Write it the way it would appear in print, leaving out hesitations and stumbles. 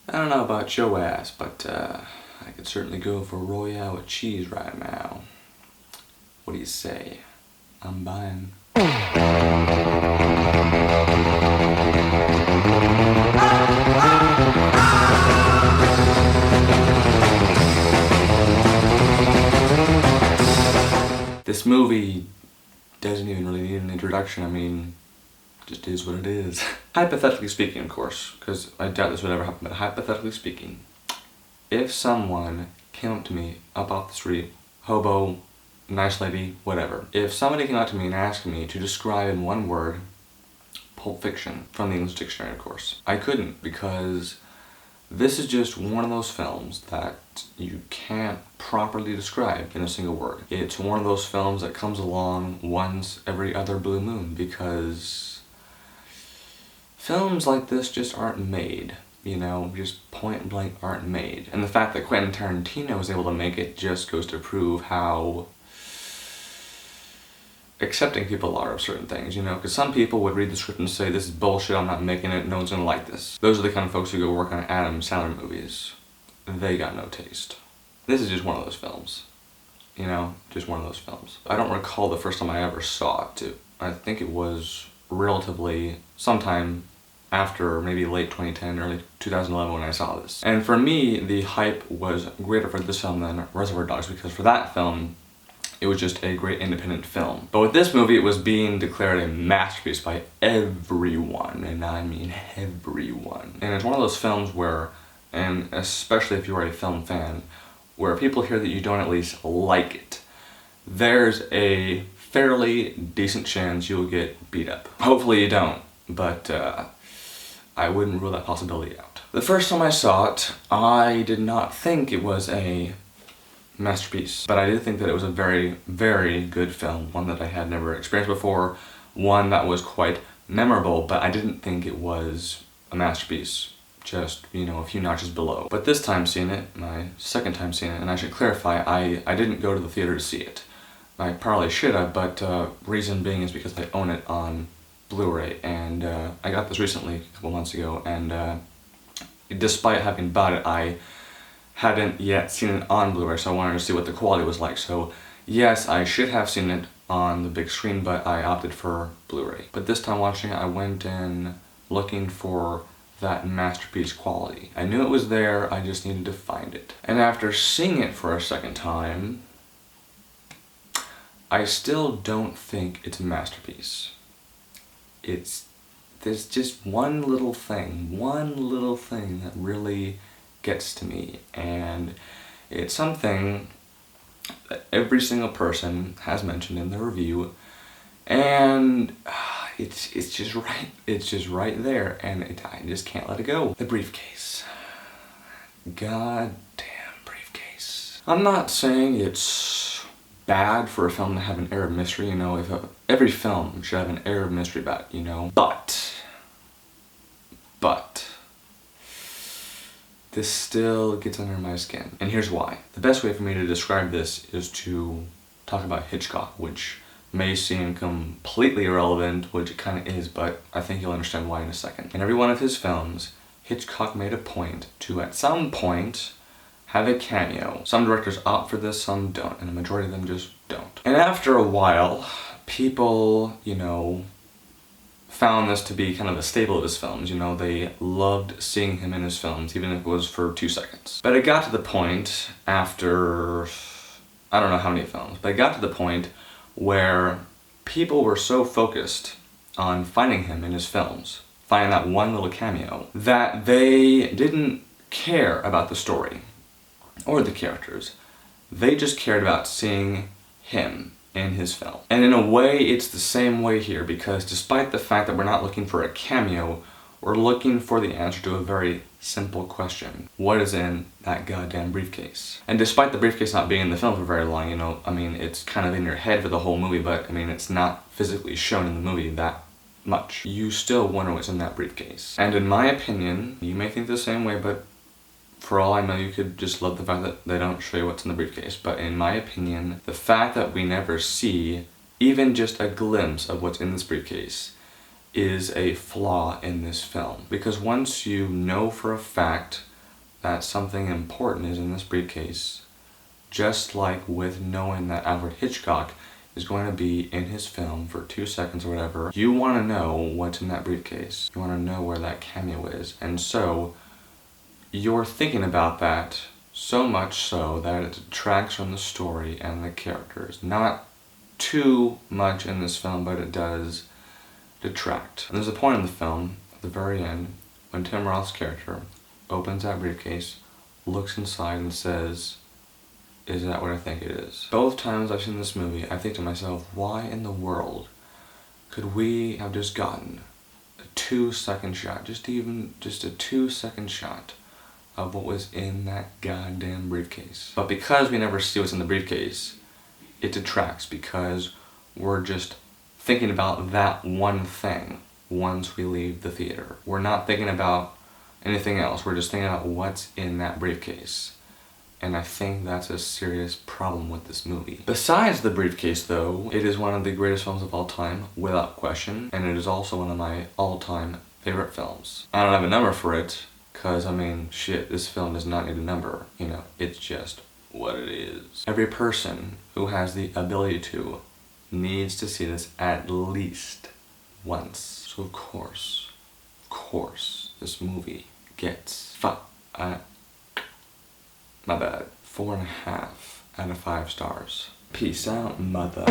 I don't know about your ass, but I could certainly go for Royale with cheese right now. What do you say? I'm buying. This movie doesn't even really need an introduction. I mean, it just is what it is. Hypothetically speaking, of course, because I doubt this would ever happen, but hypothetically speaking, if someone came up to me up off the street, hobo, nice lady, whatever. If somebody came up to me and asked me to describe in one word Pulp Fiction, from the English dictionary, of course, I couldn't, because this is just one of those films that you can't properly describe in a single word. It's one of those films that comes along once every other blue moon, because films like this just aren't made. You know, just point blank aren't made. And the fact that Quentin Tarantino was able to make it just goes to prove how accepting people are of certain things, you know, because some people would read the script and say, this is bullshit, I'm not making it, no one's gonna like this. Those are the kind of folks who go work on Adam Sandler movies. They got no taste. This is just one of those films. You know, just one of those films. I don't recall the first time I ever saw it. I think it was relatively sometime after maybe late 2010, early 2011 when I saw this. And for me, the hype was greater for this film than Reservoir Dogs, because for that film, it was just a great independent film. But with this movie, it was being declared a masterpiece by everyone, and I mean everyone. And it's one of those films where, and especially if you are a film fan, where people hear that you don't at least like it, there's a fairly decent chance you'll get beat up. Hopefully you don't, but I wouldn't rule that possibility out. The first time I saw it, I did not think it was a masterpiece, but I did think that it was a very, very good film, one that I had never experienced before, one that was quite memorable, but I didn't think it was a masterpiece, just, you know, a few notches below. But this time seeing it, my second time seeing it, and I should clarify, I didn't go to the theater to see it. I probably should have, but reason being is because I own it on Blu-ray, and I got this recently, a couple months ago, and despite having bought it, I hadn't yet seen it on Blu-ray, so I wanted to see what the quality was like. So yes, I should have seen it on the big screen, but I opted for Blu-ray. But this time watching it, I went in looking for that masterpiece quality. I knew it was there, I just needed to find it. And after seeing it for a second time, I still don't think it's a masterpiece. There's just one little thing that really gets to me, and it's something that every single person has mentioned in the review, and it's just right there, and I just can't let it go. The briefcase. God damn briefcase. I'm not saying it's bad for a film to have an air of mystery, you know, every film should have an air of mystery about it, you know, but this still gets under my skin, and here's why. The best way for me to describe this is to talk about Hitchcock, which may seem completely irrelevant, which it kind of is, but I think you'll understand why in a second. In every one of his films, Hitchcock made a point to, at some point, have a cameo. Some directors opt for this, some don't, and the majority of them just don't. And after a while, people, you know, found this to be kind of a staple of his films, you know, they loved seeing him in his films, even if it was for 2 seconds. But it got to the point after, I don't know how many films, but it got to the point where people were so focused on finding him in his films, finding that one little cameo, that they didn't care about the story or the characters. They just cared about seeing him in his film. And in a way, it's the same way here, because despite the fact that we're not looking for a cameo, we're looking for the answer to a very simple question. What is in that goddamn briefcase? And despite the briefcase not being in the film for very long, you know, I mean, it's kind of in your head for the whole movie, but I mean, it's not physically shown in the movie that much. You still wonder what's in that briefcase. And in my opinion, you may think the same way, but for all I know, you could just love the fact that they don't show you what's in the briefcase. But in my opinion, the fact that we never see even just a glimpse of what's in this briefcase is a flaw in this film. Because once you know for a fact that something important is in this briefcase. Just like with knowing that Alfred Hitchcock is going to be in his film for 2 seconds or whatever, you want to know what's in that briefcase. You want to know where that cameo is. And so, you're thinking about that so much so that it detracts from the story and the characters. Not too much in this film, but it does detract. And there's a point in the film, at the very end, when Tim Roth's character opens that briefcase, looks inside and says, "Is that what I think it is?" Both times I've seen this movie, I think to myself, why in the world could we have just gotten a 2-second shot, just a 2-second shot of what was in that goddamn briefcase? But because we never see what's in the briefcase, it detracts, because we're just thinking about that one thing once we leave the theater. We're not thinking about anything else, we're just thinking about what's in that briefcase. And I think that's a serious problem with this movie. Besides the briefcase though, it is one of the greatest films of all time, without question, and it is also one of my all-time favorite films. I don't have a number for it, because I mean, shit, this film does not need a number, you know, it's just what it is. Every person who has the ability to needs to see this at least once. So of course, this movie gets my bad. 4.5 out of 5 stars. Peace out, mother.